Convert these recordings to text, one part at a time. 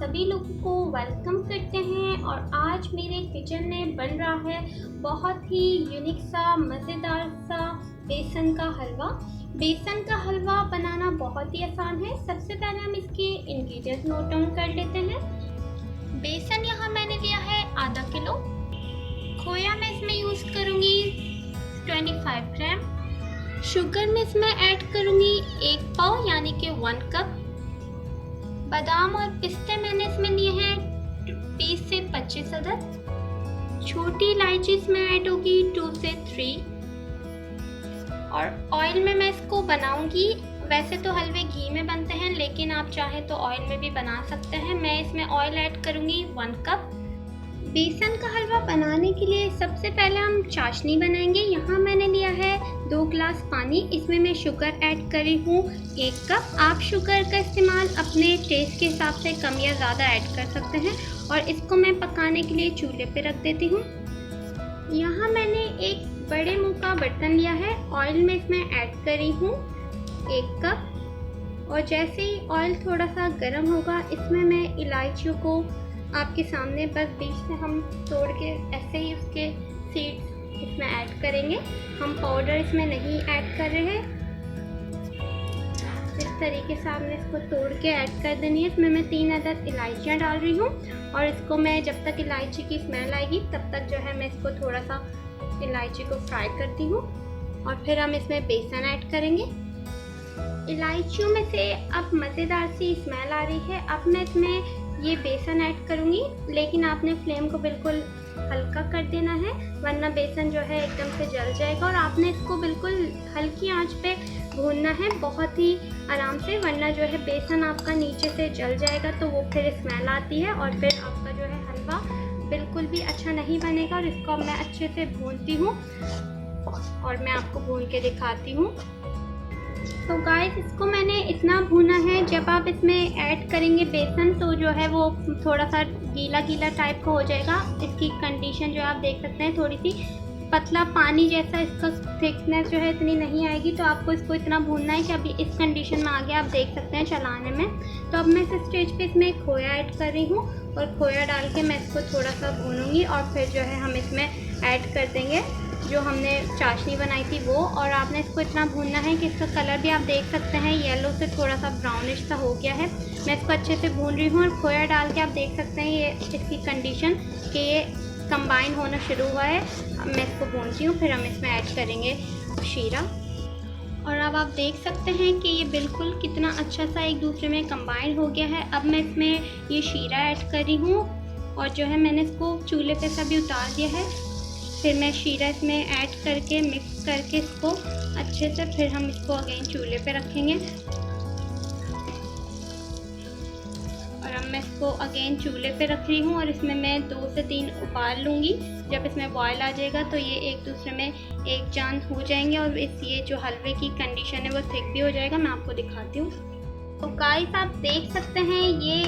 सभी लोगों को वेलकम करते हैं। और आज मेरे किचन में बन रहा है बहुत ही यूनिक सा मज़ेदार सा बेसन का हलवा। बेसन का हलवा बनाना बहुत ही आसान है। सबसे पहले हम इसके इंग्रेडिएंट्स नोट डाउन कर लेते हैं। बेसन यहाँ मैंने लिया है आधा किलो। खोया मैं इसमें यूज़ करूँगी 25 ग्राम। शुगर में इसमें ऐड करूँगी 1 पाव यानी कि 1 कप। बादाम और पिस्ते मैंने इसमें लिए हैं 20 से 25 अदद। छोटी इलायची इसमें ऐड होगी 2 से 3। और ऑयल में मैं इसको बनाऊंगी। वैसे तो हलवे घी में बनते हैं, लेकिन आप चाहें तो ऑयल में भी बना सकते हैं। मैं इसमें ऑयल ऐड करूंगी 1 कप। बेसन का हलवा बनाने के लिए सबसे पहले हम चाशनी बनाएंगे। यहाँ मैंने लिया है 2 गिलास पानी। इसमें मैं शुगर ऐड करी हूँ 1 कप। आप शुगर का इस्तेमाल अपने टेस्ट के हिसाब से कम या ज़्यादा ऐड कर सकते हैं। और इसको मैं पकाने के लिए चूल्हे पे रख देती हूँ। यहाँ मैंने एक बड़े मुँह का बर्तन लिया है। ऑयल में इसमें ऐड करी हूँ 1 कप। और जैसे ही ऑयल थोड़ा सा गर्म होगा, इसमें मैं इलायचियों को आपके सामने बस बीच से हम तोड़ के ऐसे ही उसके सीड्स इसमें ऐड करेंगे। हम पाउडर इसमें नहीं ऐड कर रहे हैं। इस तरीके से आपने इसको तोड़ के ऐड कर देनी है। इसमें मैं 3 अदद इलायचियाँ डाल रही हूँ। और इसको मैं जब तक इलायची की स्मेल आएगी तब तक जो है मैं इसको थोड़ा सा इलायची को फ्राई करती हूँ। और फिर हम इसमें बेसन ऐड करेंगे। इलायचियों में से अब मज़ेदार सी स्मेल आ रही है। अब मैं इसमें ये बेसन ऐड करूँगी, लेकिन आपने फ्लेम को बिल्कुल हल्का कर देना है, वरना बेसन जो है एकदम से जल जाएगा। और आपने इसको बिल्कुल हल्की आंच पे भूनना है, बहुत ही आराम से, वरना जो है बेसन आपका नीचे से जल जाएगा तो वो फिर स्मेल आती है और फिर आपका जो है हलवा बिल्कुल भी अच्छा नहीं बनेगा। और इसको मैं अच्छे से भूनती हूँ और मैं आपको भून के दिखाती हूँ। तो गाइस, इसको मैंने इतना भूना है, जब आप इसमें ऐड करेंगे बेसन तो जो है वो थोड़ा सा गीला गीला टाइप का हो जाएगा। इसकी कंडीशन जो आप देख सकते हैं, थोड़ी सी पतला पानी जैसा इसका थिकनेस जो है इतनी नहीं आएगी। तो आपको इसको इतना भूनना है कि अभी इस कंडीशन में आ गया, आप देख सकते हैं चलाने में। तो अब मैं इस स्टेज पे इसमें खोया ऐड कर रही हूँ और खोया डाल के मैं इसको थोड़ा सा भूनूंगी। और फिर जो है हम इसमें ऐड कर देंगे जो हमने चाशनी बनाई थी वो। और आपने इसको इतना भूनना है कि इसका कलर भी आप देख सकते हैं येलो से थोड़ा सा ब्राउनिश सा हो गया है। मैं इसको अच्छे से भून रही हूँ और खोया डाल के आप देख सकते हैं ये इसकी कंडीशन कि ये कंबाइन होना शुरू हुआ है। अब मैं इसको भूनती हूँ, फिर हम इसमें ऐड करेंगे शीरा। और अब आप देख सकते हैं कि ये बिल्कुल कितना अच्छा सा एक दूसरे में कंबाइन हो गया है। अब मैं इसमें ये शीरा ऐड कर रही हूँ और जो है मैंने इसको चूल्हे पे सभी उतार दिया है। फिर मैं शीरा इसमें ऐड करके मिक्स करके इसको अच्छे से फिर हम इसको अगेन चूल्हे पे रखेंगे। और अब मैं इसको अगेन चूल्हे पे रख रही हूँ और इसमें मैं 2 से 3 उबाल लूँगी। जब इसमें बॉयल आ जाएगा तो ये एक दूसरे में एक जान हो जाएंगे और ये जो हलवे की कंडीशन है वो थिक भी हो जाएगा। मैं आपको दिखाती हूँ। तो गाइस, आप देख सकते हैं ये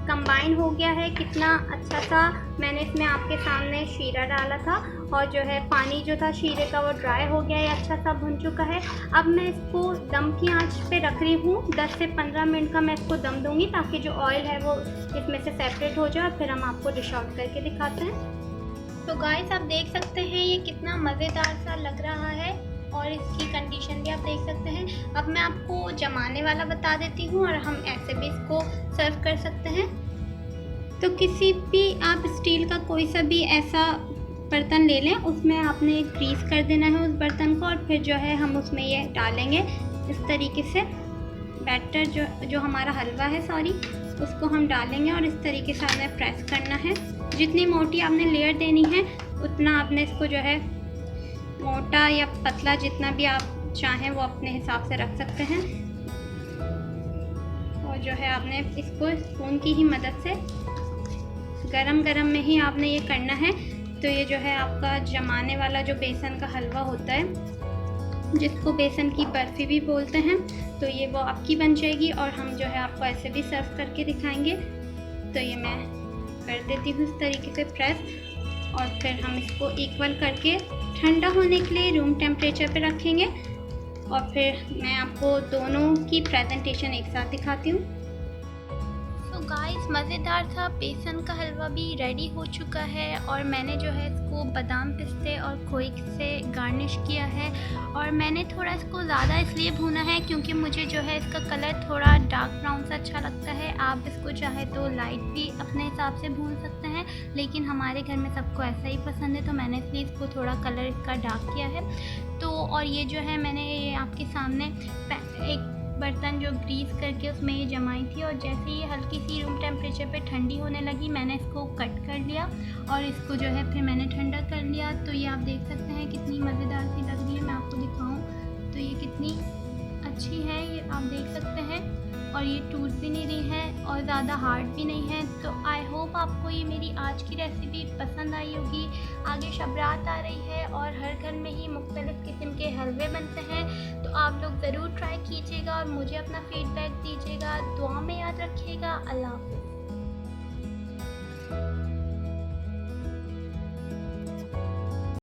कंबाइन हो गया है कितना अच्छा सा। मैंने इसमें आपके सामने शीरा डाला था और जो है पानी जो था शीरे का वो ड्राई हो गया है, अच्छा सा भुन चुका है। अब मैं इसको दम की आंच पे रख रही हूँ। 10 से 15 मिनट का मैं इसको दम दूंगी ताकि जो ऑयल है वो इसमें से सेपरेट हो जाए। फिर हम आपको डिश आउट करके दिखाते हैं। तो गाइस, आप देख सकते हैं ये कितना मज़ेदार सा लग रहा है और इसकी कंडीशन भी आप देख सकते हैं। अब मैं आपको जमाने वाला बता देती हूँ और हम ऐसे भी इसको सर्व कर सकते हैं। तो किसी भी आप स्टील का कोई सा भी ऐसा बर्तन ले लें, उसमें आपने ग्रीस कर देना है उस बर्तन को। और फिर जो है हम उसमें ये डालेंगे इस तरीके से बैटर जो हमारा हलवा है उसको हम डालेंगे और इस तरीके से हमें प्रेस करना है। जितनी मोटी आपने लेयर देनी है उतना आपने इसको जो है मोटा या पतला जितना भी आप चाहें वो अपने हिसाब से रख सकते हैं। और जो है आपने इसको स्पून की ही मदद से गरम गरम में ही आपने ये करना है। तो ये जो है आपका जमाने वाला जो बेसन का हलवा होता है, जिसको बेसन की बर्फ़ी भी बोलते हैं, तो ये वो आपकी बन जाएगी। और हम जो है आपको ऐसे भी सर्व करके दिखाएंगे। तो ये मैं कर देती हूँ इस तरीके से प्रेस। और फिर हम इसको इक्वल करके ठंडा होने के लिए रूम टेम्परेचर पे रखेंगे। और फिर मैं आपको दोनों की प्रेजेंटेशन एक साथ दिखाती हूँ। गाइस मज़ेदार सा बेसन का हलवा भी रेडी हो चुका है और मैंने जो है इसको बादाम पिस्ते और खोए से गार्निश किया है। और मैंने थोड़ा इसको ज़्यादा इसलिए भूना है क्योंकि मुझे जो है इसका कलर थोड़ा डार्क ब्राउन सा अच्छा लगता है। आप इसको चाहे तो लाइट भी अपने हिसाब से भून सकते हैं, लेकिन हमारे घर में सबको ऐसा ही पसंद है तो मैंने इसलिए इसको थोड़ा कलर इसका डार्क किया है। तो और ये जो है मैंने ये आपके सामने एक बर्तन जो ग्रीस करके उसमें ये जमाई थी, और जैसे ही हल्की सी रूम टेम्परेचर पे ठंडी होने लगी मैंने इसको कट कर लिया और इसको जो है फिर मैंने ठंडा कर लिया। तो ये आप देख सकते हैं कितनी मज़ेदार सी लग रही है। मैं आपको दिखाऊं तो ये कितनी अच्छी है, ये आप देख सकते हैं। और ये टूट भी नहीं रही है और ज़्यादा हार्ड भी नहीं है। तो आई होप आपको ये मेरी आज की रेसिपी पसंद आई होगी। आगे शब रात आ रही है और हर घर में ही मुख्तलिफ़ किस्म के हलवे बनते हैं, तो आप लोग ज़रूर ट्राई कीजिएगा और मुझे अपना फीडबैक दीजिएगा। दुआ में याद रखिएगा। अल्लाह हाफ़िज़।